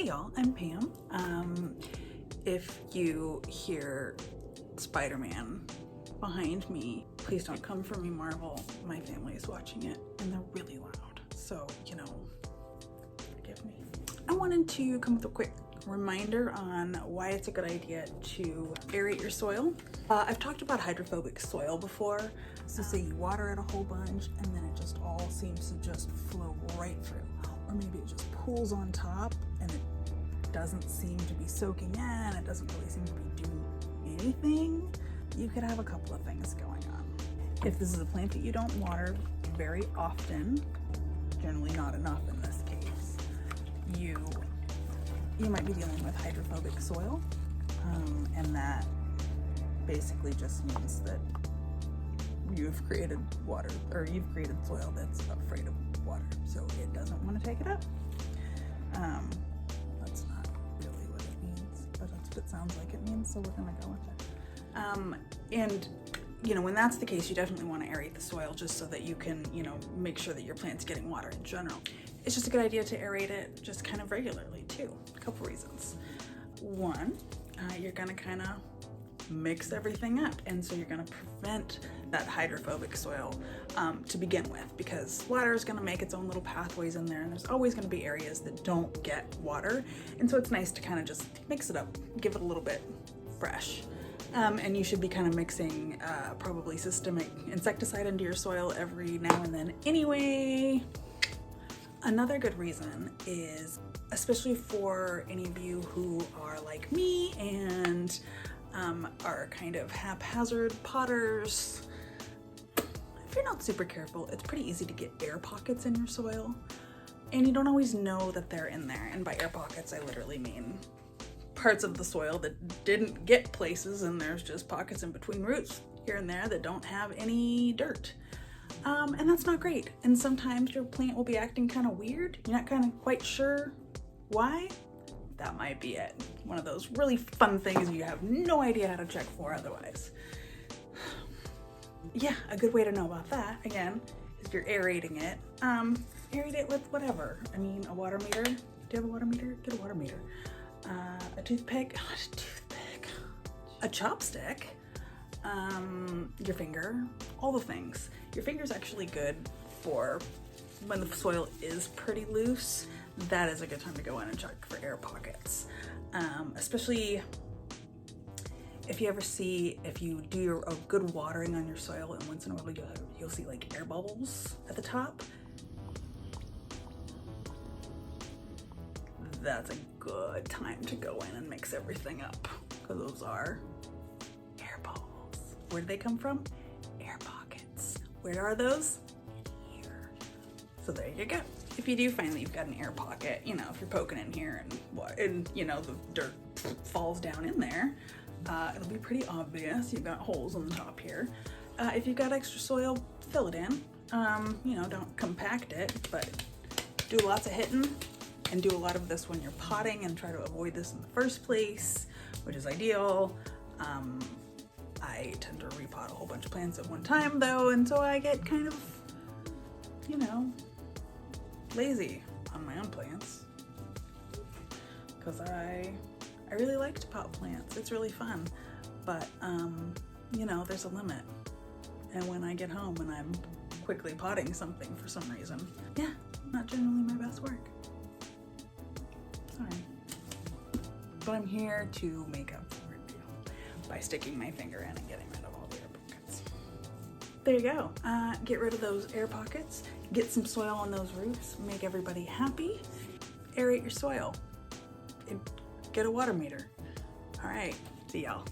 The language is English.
y'all, I'm Pam. If you hear Spider-Man behind me, please don't come for me, Marvel. My family is watching it and they're really loud, so forgive me. I wanted to come with a quick reminder on why it's a good idea to aerate your soil. I've talked about hydrophobic soil before. So say you water it a whole bunch and then it just all seems to just flow right through. Or maybe it just pools on top and it doesn't seem to be soaking in, it doesn't really seem to be doing anything. You could have a couple of things going on. If this is a plant that you don't water very often, generally not enough in this case, you might be dealing with hydrophobic soil, and that basically just means that you've created water, or you've created soil that's afraid of water, so it doesn't want to take it up. That's not really what it means, but that's what it sounds like it means, so we're gonna go with it. And when that's the case, you definitely want to aerate the soil just so that you can, make sure that your plant's getting water in general. It's just a good idea to aerate it just kind of regularly too. A couple reasons. One, you're gonna kind of mix everything up, and so you're gonna prevent that hydrophobic soil to begin with, because water is gonna make its own little pathways in there, and there's always gonna be areas that don't get water, and so it's nice to kind of just mix it up, give it a little bit fresh. And you should be kind of mixing probably systemic insecticide into your soil every now and then anyway. Another good reason is, especially for any of you who are like me and are kind of haphazard potters, if you're not super careful, it's pretty easy to get air pockets in your soil, and you don't always know that they're in there. And by air pockets, I literally mean parts of the soil that didn't get places, and there's just pockets in between roots here and there that don't have any dirt. And that's not great. And sometimes your plant will be acting kind of weird. You're not kind of quite sure why. That might be it. One of those really fun things you have no idea how to check for otherwise. Yeah, a good way to know about that, again, is if you're aerating it. Aerate it with whatever. I mean, a water meter. Do you have a water meter? Get a water meter. A toothpick, a chopstick, your finger, all the things. Your finger's actually good for when the soil is pretty loose. That is a good time to go in and check for air pockets. Especially if you ever see, if you do a good watering on your soil, and once in a while you'll see like air bubbles at the top. That's a good time to go in and mix everything up, because those are air bubbles. Where do they come from? Air pockets. Where are those? Here. So there you go. If you do find that you've got an air pocket, if you're poking in here and the dirt falls down in there, it'll be pretty obvious. You've got holes on the top here. If you've got extra soil, fill it in. Don't compact it, but do lots of hitting. And do a lot of this when you're potting, and try to avoid this in the first place, which is ideal. I tend to repot a whole bunch of plants at one time though, and so I get kind of, lazy on my own plants, because I really like to pot plants. It's really fun, but there's a limit. And when I get home and I'm quickly potting something for some reason, yeah, not generally my best work. Sorry. But I'm here to make up for it by sticking my finger in and getting rid of all the air pockets. There you go. Get rid of those air pockets, get some soil on those roots, make everybody happy, aerate your soil, and get a water meter. All right, see y'all.